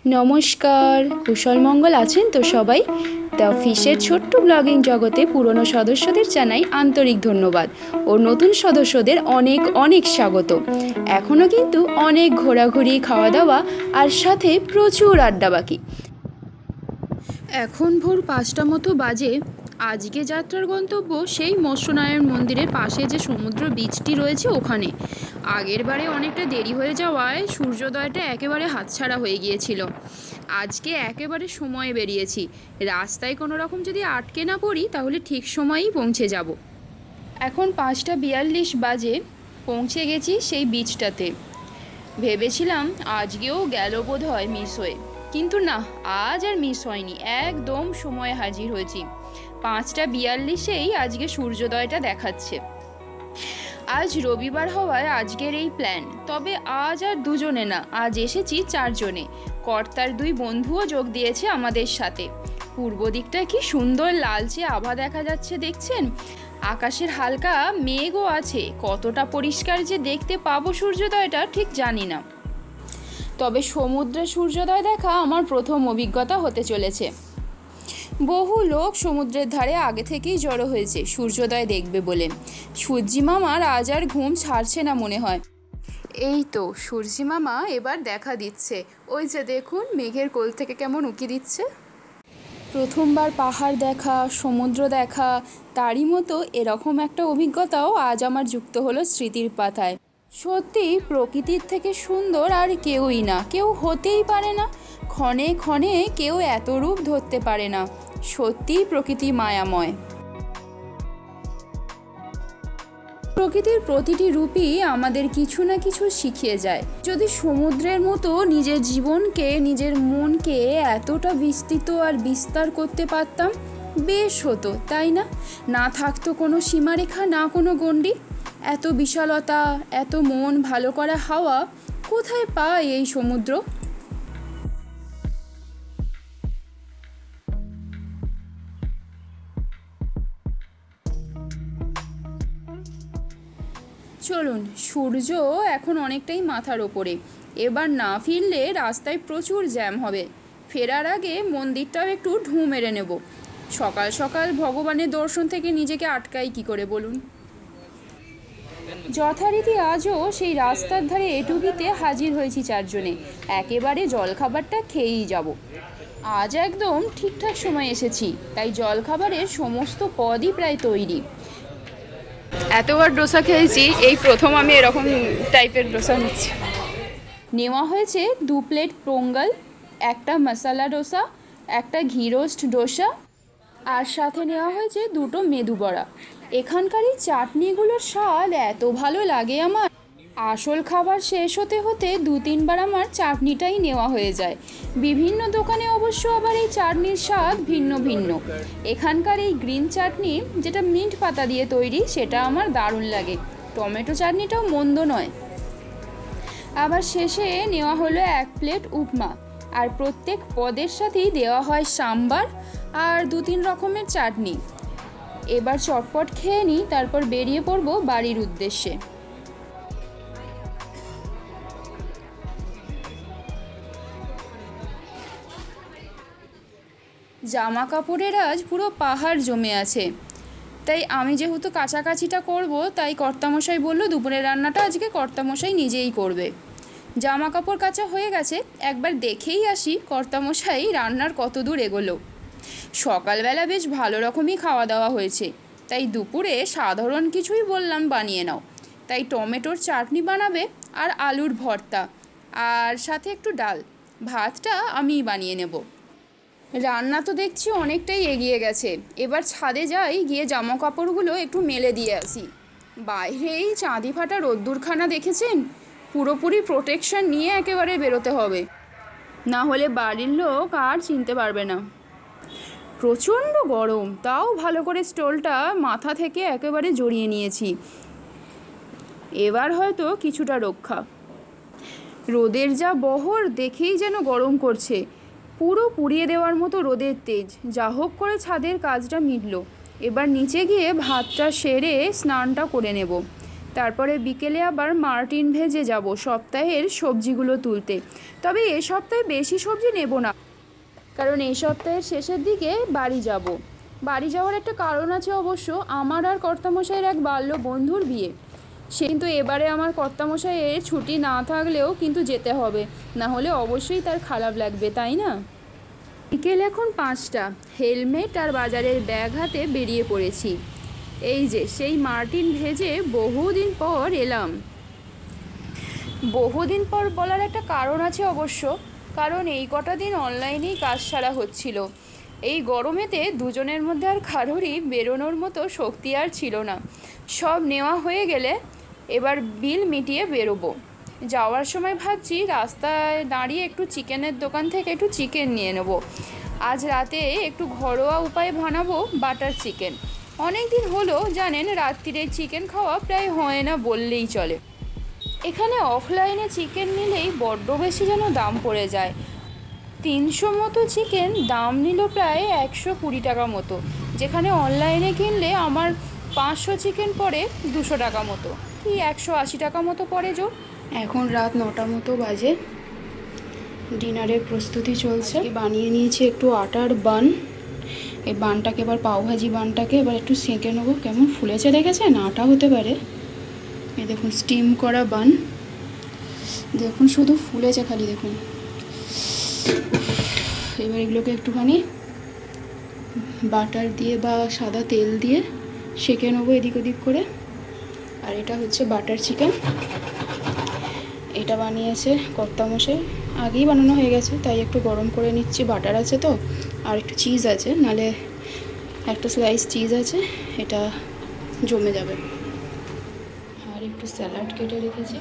নমস্কার, কুশল মঙ্গল আছেন তো সবাই? দ্য ফিশের ছোট্ট ব্লগিং জগতে পুরনো সদস্যদের জানাই আন্তরিক ধন্যবাদ ও নতুন সদস্যদের অনেক অনেক স্বাগত। এখনও কিন্তু অনেক ঘোরাঘুরি, খাওয়া দাওয়া আর সাথে প্রচুর আড্ডা বাকি। এখন ভোর 5টা মতো বাজে। আজকে যাত্রার গন্তব্য সেই মৎস্যনারায়ণ মন্দিরের পাশে যে সমুদ্র বীচটি রয়েছে ওখানে। আগের বারে অনেকটা দেরি হয়ে যাওয়ায় সূর্যোদয়টা একেবারে হাতছাড়া হয়ে গিয়েছিল। আজকে একেবারে সময়ে বেরিয়েছি। রাস্তায় কোনো রকম যদি আটকে না পড়ি তাহলে ঠিক সময়েই পৌঁছে যাব। এখন 5টা 42 বাজে, পৌঁছে গেছি সেই বীচটাতে। ভেবেছিলাম আজকেও গেল বোধ হয় মিস হয়ে, কিন্তু না, আজ আর মিস হয়নি, একদম সময়ে হাজির হয়েছি। 5টা 42-এই আজকে সূর্যোদয়টা দেখাচ্ছে। আজ রবিবার হওয়ায় আজকের এই প্ল্যান। তবে আজ আর দুজনে না, আজ এসেছি 4জনে। কর্তার 2 বন্ধুও যোগ দিয়েছে আমাদের সাথে। পূর্ব দিকটা কি সুন্দর লালচে আভা দেখা যাচ্ছে দেখছেন। আকাশের হালকা মেঘও আছে। কতটা পরিষ্কার যে দেখতে পাবো সূর্যোদয়টা ঠিক জানি না। তবে সমুদ্রে সূর্যোদয় দেখা আমার প্রথম অভিজ্ঞতা হতে চলেছে। বহু লোক সমুদ্রের ধারে আগে থেকেই জড়ো হয়েছে সূর্যোদয় দেখবে বলে। সূর্যি মামার আজ আর ঘুম ছাড়ছে না মনে হয়। এই তো সূর্যি মামা এবার দেখা দিচ্ছে। ওই যে দেখুন মেঘের কোল থেকে কেমন উঁকি দিচ্ছে। প্রথমবার পাহাড় দেখা, সমুদ্র দেখা, তারই মতো এরকম একটা অভিজ্ঞতাও আজ আমার যুক্ত হলো স্মৃতির পাতায়। সত্যি প্রকৃতির থেকে সুন্দর আর কেউই না, কেউ হতেই পারে না। ক্ষণে ক্ষণে কেউ এত রূপ ধরতে পারে না। সত্যিই প্রকৃতি মায়াময়। প্রকৃতির প্রতিটি রূপই আমাদের কিছু না কিছু শিখিয়ে যায়। যদি সমুদ্রের মতো নিজের জীবনকে, নিজের মনকে এতটা বিস্তৃত আর বিস্তার করতে পারতাম, বেশ হতো, তাই না? না থাকতো কোনো সীমারেখা, না কোনো গণ্ডি। এত বিশালতা, এত মন ভালো করা হাওয়া কোথায় পায় এই সমুদ্র? চলুন, সূর্য এখন অনেকটাই মাথার ওপরে। এবার না ফিরলে রাস্তায় প্রচুর জ্যাম হবে। ফেরার আগে মন্দিরটাও একটু ঢু মেরে নেব। সকাল সকাল ভগবানের দর্শন থেকে নিজেকে আটকাই কি করে বলুন। যথারীতি আজও সেই রাস্তার ধারে এটুকিতে হাজির হয়েছি 4জনে। একেবারে জলখাবারটা খেয়েই যাব। আজ একদম ঠিকঠাক সময় এসেছি, তাই জলখাবারের সমস্ত পদই প্রায় তৈরি। এতবার ডোসা খেয়েছি, এই প্রথম আমি এরকম টাইপের ডোসা নিচ্ছি। নেওয়া হয়েছে 2 প্লেট পোঙ্গল, একটা মশলা ডোসা, একটা ঘি রোস্ট ডোসা, আর সাথে নেওয়া হয়েছে 2টো মেদু বড়া। এখানকার এই চাটনিগুলোর স্বাদ এত ভালো লাগে আমার। আসল খাবার শেষ হতে হতে 2-3বার আমার চাটনিটাই নেওয়া হয়ে যায়। বিভিন্ন দোকানে অবশ্য আবার এই চাটনির স্বাদ ভিন্ন ভিন্ন। এখানকার এই গ্রিন চাটনি, যেটা মিন্ট পাতা দিয়ে তৈরি, সেটা আমার দারুণ লাগে। টমেটো চাটনিটাও মন্দ নয়। আবার শেষে নেওয়া হলো 1 প্লেট উপমা, আর প্রত্যেক পদের সাথেই দেওয়া হয় সাম্বার আর 2-3 রকমের চাটনি। এবার চটপট খেয়ে নিই, তারপর বেরিয়ে পড়বো বাড়ির উদ্দেশ্যে। জামা কাপড়ের আজ পুরো পাহাড় জমে আছে। তাই আমি যেহেতু কাছাকাছিটা করব, তাই কর্তামশাই বলল দুপুরের রান্নাটা আজকে কর্তামশাই নিজেই করবে। জামা কাপড় কাচা হয়ে গেছে, একবার দেখেই আসি কর্তামশাই রান্নার কত দূর এগোলো। সকালবেলা বেশ ভালো রকমই খাওয়া দাওয়া হয়েছে, তাই দুপুরে সাধারণ কিছুই বললাম বানিয়ে নাও। তাই টমেটোর চাটনি বানাবে আর আলুর ভর্তা, আর সাথে একটু ডাল। ভাতটা আমিই বানিয়ে নেব। রান্না তো দেখছি অনেকটাই এগিয়ে গেছে। এবার ছাদে যাই, গিয়ে জামা কাপড়গুলো একটু মেলে দিয়ে আসি। বাইরে এই চাঁদি ফাটা রোদ্দুরখানা দেখেছেন? পুরোপুরি প্রোটেকশন নিয়ে একেবারে বেরোতে হবে, না হলে বাড়ির লোক আর চিনতে পারবে না। প্রচণ্ড গরম, তাও ভালো করে স্টোলটা মাথা থেকে একেবারে জড়িয়ে নিয়েছি। এবার হয়তো কিছুটা রক্ষা। রোদের যা বহর, দেখেই যেন গরম করছে। পুরো পুড়িয়ে দেওয়ার মতো রোদের তেজ। যা হোক করে ছাদের কাজটা মিটল। এবার নিচে গিয়ে ভাতটা সেরে স্নানটা করে নেব। তারপরে বিকেলে আবার মার্টিন ভেজে যাব সপ্তাহের সবজিগুলো তুলতে। তবে এ সপ্তাহে বেশি সবজি নেব না, কারণ এই সপ্তাহের শেষের দিকে বাড়ি যাব। বাড়ি যাওয়ার একটা কারণ আছে অবশ্য, আমার আর কর্তামশাইয়ের এক বাল্য বন্ধুর বিয়ে। সে কিন্তু এবারে আমার কর্তামশাইয়ের ছুটি না থাকলেও কিন্তু যেতে হবে, না হলে অবশ্যই তার খারাপ লাগবে, তাই না? বিকেল এখন 5টা, হেলমেট আর বাজারের ব্যাগ হাতে বেরিয়ে পড়েছি। এই যে সেই মার্টিন ভেজে বহুদিন পর এলাম। বহুদিন পর বলার একটা কারণ আছে অবশ্য, কারণ এই কটা দিন অনলাইনেই কাজ সারা হচ্ছিল। এই গরমেতে দুজনের মধ্যে আর কারোরই বেরোনোর মতো শক্তি আর ছিল না। সব নেওয়া হয়ে গেলে এবার বিল মিটিয়ে বেরোবো। যাওয়ার সময় ভাবছি রাস্তায় দাঁড়িয়ে একটু চিকেনের দোকান থেকে একটু চিকেন নিয়ে নেব। আজ রাতে একটু ঘরোয়া উপায়ে বানাবো বাটার চিকেন। অনেক দিন হলো জানেন, রাত্রিরে চিকেন খাওয়া প্রায় হয় না বললেই চলে। এখানে অফলাইনে চিকেন নিলেই বড্ড বেশি যেন দাম পড়ে যায়। 300 মতো চিকেন দাম নিল প্রায় 120 টাকা মতো, যেখানে অনলাইনে কিনলে আমার 500 চিকেন পড়ে 200 টাকা মতো, কি 180 টাকা মতো পড়ে জোর। এখন রাত 9টা মতো বাজে, ডিনারের প্রস্তুতি চলছে। বানিয়ে নিয়েছি একটু আটার বান। এই বানটাকে এবার পাওভাজি বানটাকে এবার একটু সেঁকে নেবো। কেমন ফুলেছে দেখেছেন? আটা হতে পারে। এই দেখুন স্টিম করা বান, দেখুন শুধু ফুলেছে খালি, দেখুন। এবার এগুলোকে একটুখানি বাটার দিয়ে বা সাদা তেল দিয়ে সেঁকে নেবো এদিক ওদিক করে। আর এটা হচ্ছে বাটার চিকেন, এটা বানিয়েছে কর্তামশাই, আগেই বানানো হয়ে গেছে, তাই একটু গরম করে নিচ্ছি। বাটার আছে তো, আর একটু চিজ আছে, নালে একটা স্লাইস চিজ আছে, এটা জমে যাবে। আর একটু স্যালাড কেটে রেখেছি।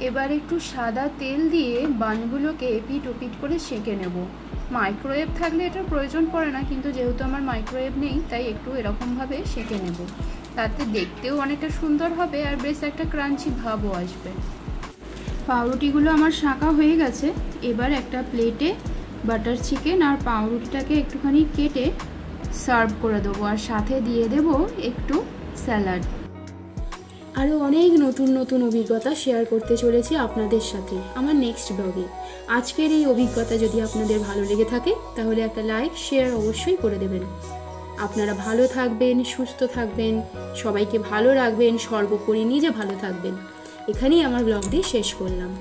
এবার একটু সাদা তেল দিয়ে বানগুলোকে এপিট ওপিট করে সেঁকে নেব। মাইক্রোওয়েভ থাকলে এটার প্রয়োজন পড়ে না, কিন্তু যেহেতু আমার মাইক্রোওয়েভ নেই তাই একটু এরকমভাবে সেঁকে নেব। তাতে দেখতেও অনেকটা সুন্দর হবে আর বেশ একটা ক্রাঞ্চি ভাবও আসবে। পাউরুটিগুলো আমার শাঁকা হয়ে গেছে। এবার একটা প্লেটে বাটার চিকেন আর পাউরুটিটাকে একটুখানি কেটে সার্ভ করে দেবো, আর সাথে দিয়ে দেব একটু স্যালাড। আরও অনেক নতুন নতুন অভিজ্ঞতা শেয়ার করতে চলেছি আপনাদের সাথে আমার নেক্সট ব্লগে। আজকের এই অভিজ্ঞতা যদি আপনাদের ভালো লেগে থাকে তাহলে একটা লাইক শেয়ার অবশ্যই করে দেবেন। আপনারা ভালো থাকবেন, সুস্থ থাকবেন, সবাইকে ভালো রাখবেন, সর্বোপরি নিজে ভালো থাকবেন। এখানেই আমার ব্লগটি শেষ করলাম।